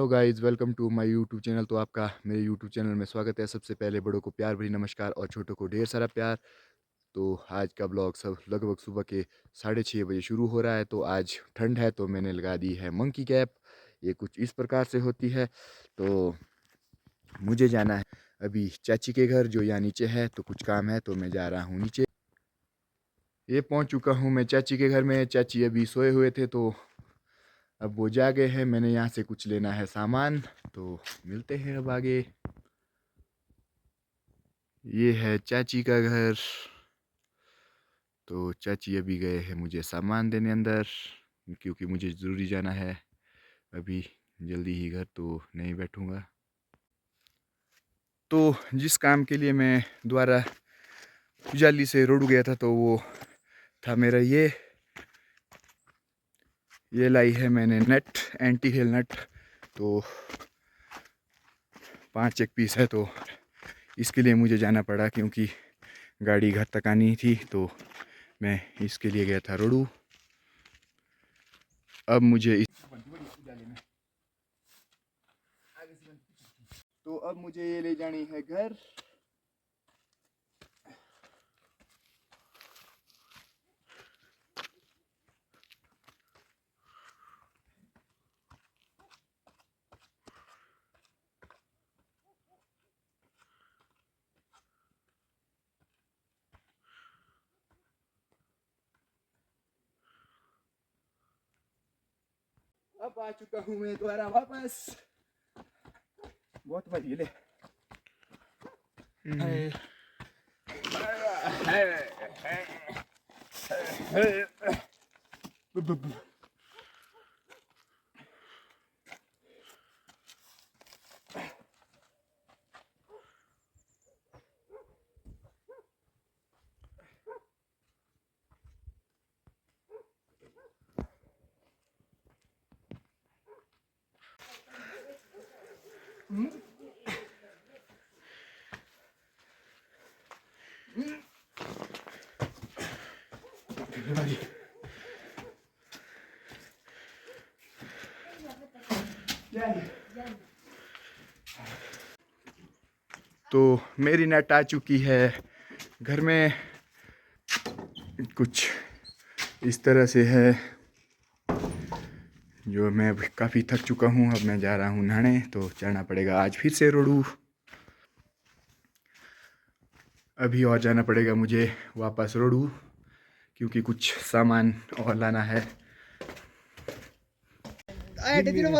Hello guys, welcome to my YouTube channel. तो आपका मेरे यूट्यूब चैनल में स्वागत है। सबसे पहले बड़ों को प्यार भरी नमस्कार और छोटों को ढेर सारा प्यार। तो आज का ब्लॉग सब लगभग सुबह के 6:30 बजे शुरू हो रहा है। तो आज ठंड है तो मैंने लगा दी है मंकी कैप। ये कुछ इस प्रकार से होती है। तो मुझे जाना है अभी चाची के घर, जो यहाँ नीचे है। तो कुछ काम है तो मैं जा रहा हूँ नीचे। ये पहुँच चुका हूँ मैं चाची के घर में। चाची अभी सोए हुए थे तो अब वो जागे हैं। मैंने यहाँ से कुछ लेना है सामान, तो मिलते हैं अब आगे। ये है चाची का घर। तो चाची अभी गए हैं मुझे सामान देने अंदर, क्योंकि मुझे ज़रूरी जाना है अभी जल्दी ही घर, तो नहीं बैठूँगा। तो जिस काम के लिए मैं दोबारा उजाली से रोड गया था, तो वो था मेरा ये लाई है मैंने नेट, एंटी हेल नेट। तो 5 एक पीस है, तो इसके लिए मुझे जाना पड़ा क्योंकि गाड़ी घर तक आनी थी। तो मैं इसके लिए गया था रोडू। अब मुझे अब मुझे ये ले जानी है घर। अब आ चुका हूँ मैं दोबारा वापस। बहुत बढ़िया ले। तो मेरी नेट आ चुकी है घर में। कुछ इस तरह से है, जो मैं काफ़ी थक चुका हूँ। अब मैं जा रहा हूँ नहाने, तो चढ़ना पड़ेगा आज फिर से रोडू। अभी और जाना पड़ेगा मुझे वापस रोडू, क्योंकि कुछ सामान और लाना है।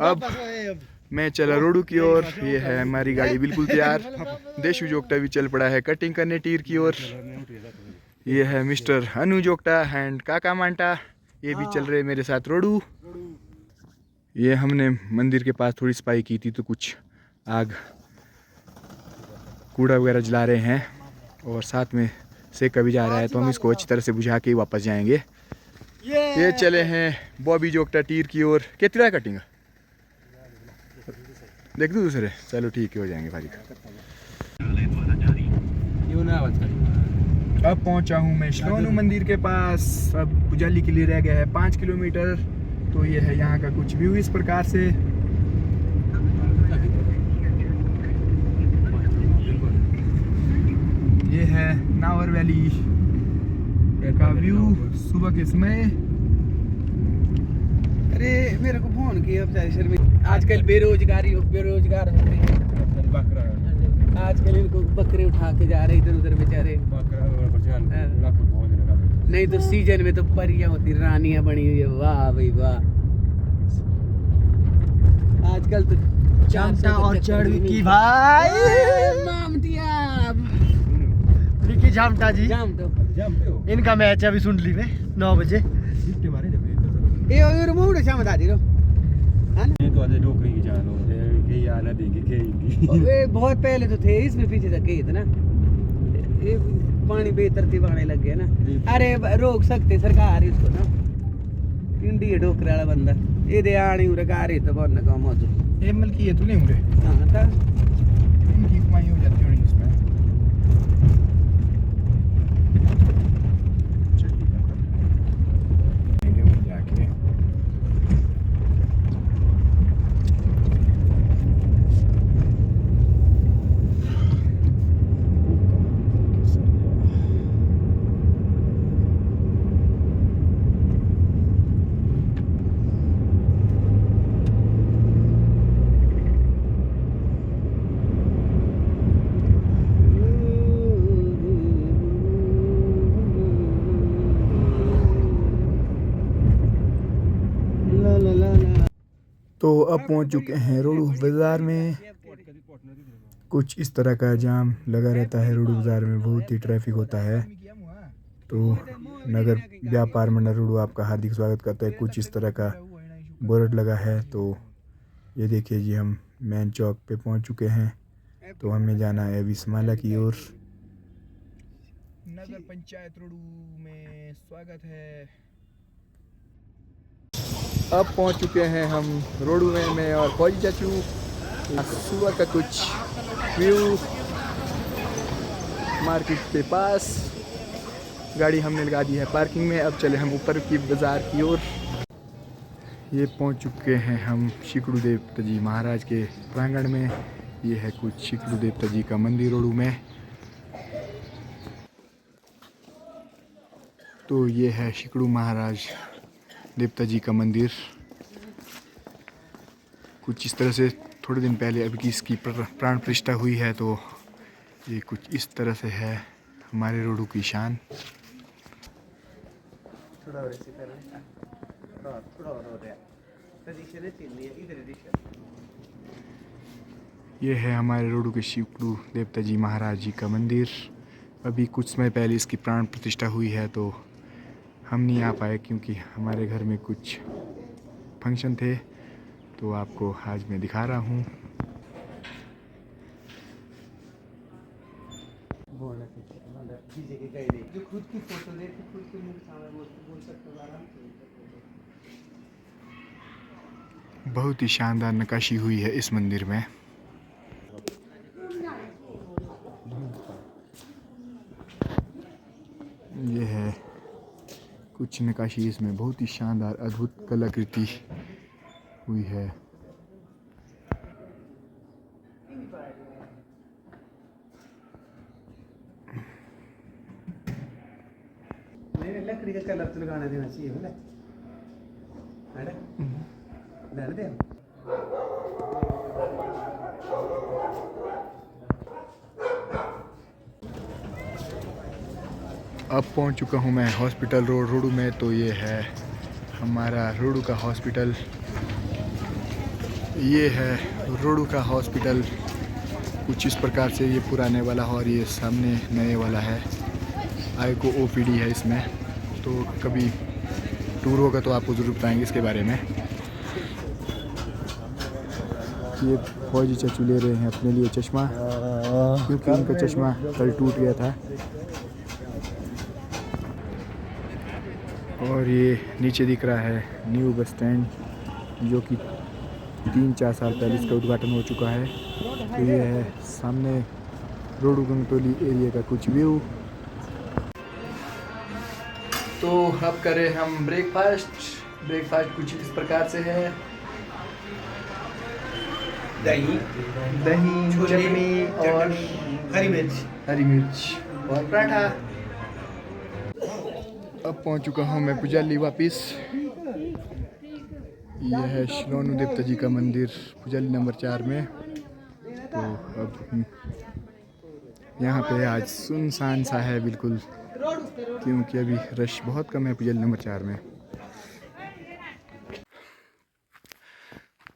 अब मैं चला रोडू की ओर। ये है हमारी गाड़ी बिल्कुल तैयार। देशु जोगटा भी चल पड़ा है कटिंग करने टीर की ओर। ये है मिस्टर अनु जोगटा एंड काका मांटा, ये भी चल रहे मेरे साथ रोडू। ये हमने मंदिर के पास थोड़ी सफाई की थी, तो कुछ आग कूड़ा वगैरह जला रहे हैं और साथ में सेका भी जा रहा है। तो हम इसको अच्छी तरह से बुझा के वापस जाएंगे। ये चले हैं बॉबी जोगटा टीर की ओर। कितना कटिंग देख दो दूसरे। चलो ठीक है, हो जाएंगे भाई। अब पहुंचा हूं मैं श्लोनु मंदिर के पास। अब पुजाली के लिए रह गया है 5 किलोमीटर। तो ये है यहाँ का कुछ व्यू इस प्रकार से। ये है नावर वैली का व्यू सुबह के समय। अरे मेरे को फोन किया बेचारे में। आजकल बेरोजगार हो रही है। आजकल इनको बकरे उठा के जा रहे इधर उधर बेचारे। नहीं तो सीजन में तो परियां होती, रानियां बनी हुई है। वाह भाई वाह। आजकल तो चमटा और चढ़ की भाई मामटिया विकी जामटा जी। इनका मैच अभी सुन ली में 9 बजे। ये और मोड़ शाम बता दी रो है ना। ये तो आज डोकरी की जान हो गई या नदी की कहीं वे बहुत पहले तो थे, इसमें पीछे तक गए थे ना। ये पानी बेतरतीब आने लग गया ना। अरे रोक सकते सरकार इसको ना। इंडिया डोकरे वाला बंदा ये दे आनी उरे कार तो कौन ना काम हो तो ये मल की है, तू नहीं उरे। हां था इनकी कमाई हो जाती होगी इसमें। तो अब पहुंच चुके हैं रोडू बाज़ार में। कुछ इस तरह का जाम लगा रहता है रोडू बाज़ार में, बहुत ही ट्रैफिक होता है। तो नगर व्यापार मंडल रोडू आपका हार्दिक स्वागत करता है। कुछ इस तरह का बोर्ड लगा है। तो ये देखिए जी, हम मेन चौक पे पहुंच चुके हैं। तो हमें जाना है अभी समाला की ओर। नगर पंचायत रोडू में स्वागत है। अब पहुंच चुके हैं हम रोडू में मैं और फौजी चाचू। सुबह का कुछ व्यू मार्केट के पास। गाड़ी हमने लगा दी है पार्किंग में। अब चले हम ऊपर की बाज़ार की ओर। ये पहुंच चुके हैं हम शिकड़ू देवता जी महाराज के प्रांगण में। ये है कुछ शिकड़ू देवता जी का मंदिर रोडू में। तो ये है शिकड़ू महाराज देवता जी का मंदिर। कुछ इस तरह से थोड़े दिन पहले अभी की इसकी प्राण प्रतिष्ठा हुई है। तो ये कुछ इस तरह से है हमारे रोडू की शान। ये है हमारे रोडू के शिकड़ू देवता जी महाराज जी का मंदिर। अभी कुछ समय पहले इसकी प्राण प्रतिष्ठा हुई है। तो हम नहीं आ पाए क्योंकि हमारे घर में कुछ फंक्शन थे। तो आपको आज मैं दिखा रहा हूँ। जो खुद की फोटो देखे खुद के मुंह सामने बोल सकते हो आराम से। बहुत ही शानदार नक्काशी हुई है इस मंदिर में। ये है कुछ नक्काशी इसमें, बहुत ही शानदार अद्भुत कलाकृति हुई है। नहीं लकड़ी का कलर तो लगाने देना चाहिए बोले डर दे। अब पहुंच चुका हूं मैं हॉस्पिटल रोड रोडू में। तो ये है हमारा रोडू का हॉस्पिटल। ये है रोडू का हॉस्पिटल कुछ इस प्रकार से। ये पुराने वाला और ये सामने नए वाला है। आईको ओपीडी है इसमें। तो कभी टूर होगा तो आपको ज़रूर बताएंगे इसके बारे में। ये फौजी चाचू ले रहे हैं अपने लिए चश्मा, क्योंकि उनका चश्मा कल टूट गया था। और ये नीचे दिख रहा है न्यू बस स्टैंड, जो कि 3-4 साल पहले इसका उद्घाटन हो चुका है। तो ये है सामने रोडू गंगतोली एरिया का कुछ व्यू। तो अब करें हम ब्रेकफास्ट कुछ इस प्रकार से है। दही चटनी और हरी मिर्च और पराठा। अब पहुंच चुका हूं मैं पुजाली वापिस। यह है शिलोनु देवता जी का मंदिर पुजाली नंबर 4 में। तो अब यहाँ पे आज सुनसान सा है बिल्कुल, क्योंकि अभी रश बहुत कम है पुजाली नंबर 4 में।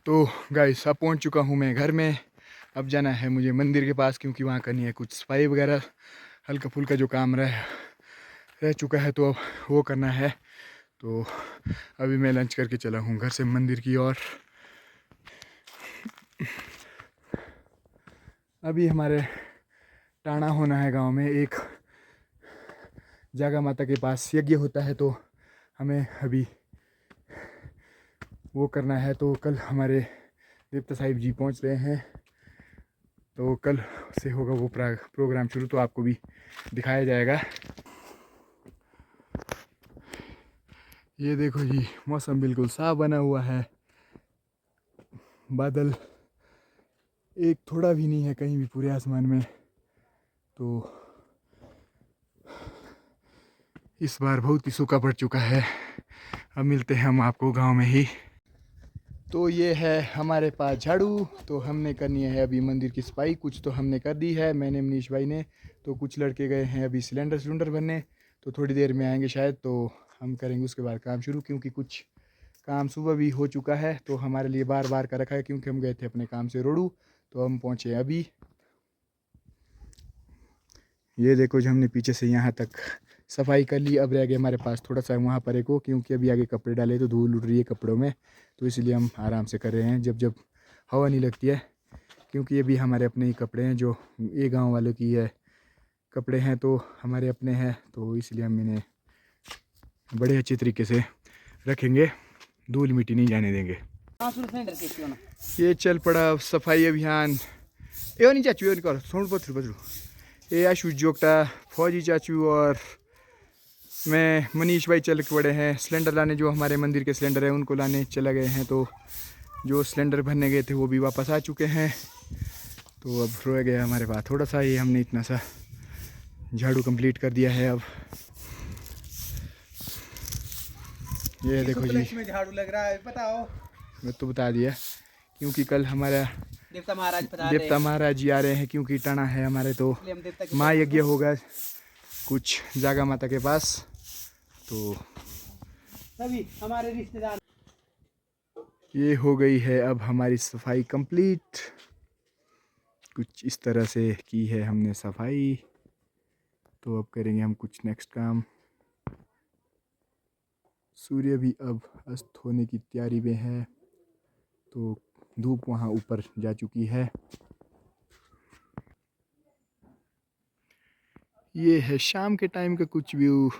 तो गाइस अब पहुँच चुका हूँ मैं घर में। अब जाना है मुझे मंदिर के पास, क्योंकि वहाँ करनी है कुछ सफाई वगैरह, हल्का फुल्का जो काम रह चुका है तो अब वो करना है। तो अभी मैं लंच करके चला हूँ घर से मंदिर की ओर। अभी हमारे टाणा होना है गांव में, एक जागा माता के पास यज्ञ होता है। तो हमें अभी वो करना है। तो कल हमारे देवता साहिब जी पहुंच रहे हैं। तो कल से होगा वो प्रोग्राम शुरू, तो आपको भी दिखाया जाएगा। ये देखो जी, मौसम बिल्कुल साफ बना हुआ है। बादल एक थोड़ा भी नहीं है कहीं भी पूरे आसमान में। तो इस बार बहुत ही सूखा पड़ चुका है। अब मिलते हैं हम आपको गांव में ही। तो ये है हमारे पास झाड़ू। तो हमने करनी है अभी मंदिर की सफाई। कुछ तो हमने कर दी है, मैंने मनीष भाई ने। तो कुछ लड़के गए हैं अभी सिलेंडर भरने। तो थोड़ी देर में आएंगे शायद, तो हम करेंगे उसके बाद काम शुरू, क्योंकि कुछ काम सुबह भी हो चुका है, तो हमारे लिए बार बार का रखा है क्योंकि हम गए थे अपने काम से रोडू, तो हम पहुँचे अभी। ये देखो जो हमने पीछे से यहाँ तक सफाई कर ली। अब रह गए हमारे पास थोड़ा सा वहाँ पर एक हो, क्योंकि अभी आगे कपड़े डाले तो धूल उड़ रही है कपड़ों में, तो इसलिए हम आराम से कर रहे हैं जब जब हवा नहीं लगती है, क्योंकि ये भी हमारे अपने ही कपड़े हैं, जो ये गांव वालों की है कपड़े हैं तो हमारे अपने हैं, तो इसलिए हम इन्हें बड़े अच्छे तरीके से रखेंगे, धूल मिट्टी नहीं जाने देंगे। ये चल पड़ा सफाई अभियान। ये नहीं चाचू, ये नहीं कर सोन पथरू पथरू। ये आशु जोगटा, फौजी चाचू और मैं मनीष भाई चल के पड़े हैं सिलेंडर लाने, जो हमारे मंदिर के सिलेंडर है उनको लाने चला गए हैं। तो जो सिलेंडर भरने गए थे वो भी वापस आ चुके हैं, तो अब रह गया हमारे पास थोड़ा सा। ये हमने इतना सा झाड़ू कंप्लीट कर दिया है। अब ये देखो जी, में झाड़ू लग रहा है, बताओ। मैं तो बता दिया, क्योंकि कल हमारा देवता महाराज देवता महाराज जी आ रहे हैं, क्योंकि टना है हमारे, तो हम देवता की महायज्ञ होगा कुछ जागा माता के पास, तो सभी हमारे रिश्तेदार। ये हो गई है अब हमारी सफाई कंप्लीट। कुछ इस तरह से की है हमने सफाई, तो अब करेंगे हम कुछ नेक्स्ट काम। सूर्य भी अब अस्त होने की तैयारी में है, तो धूप वहाँ ऊपर जा चुकी है। ये है शाम के टाइम का कुछ व्यू।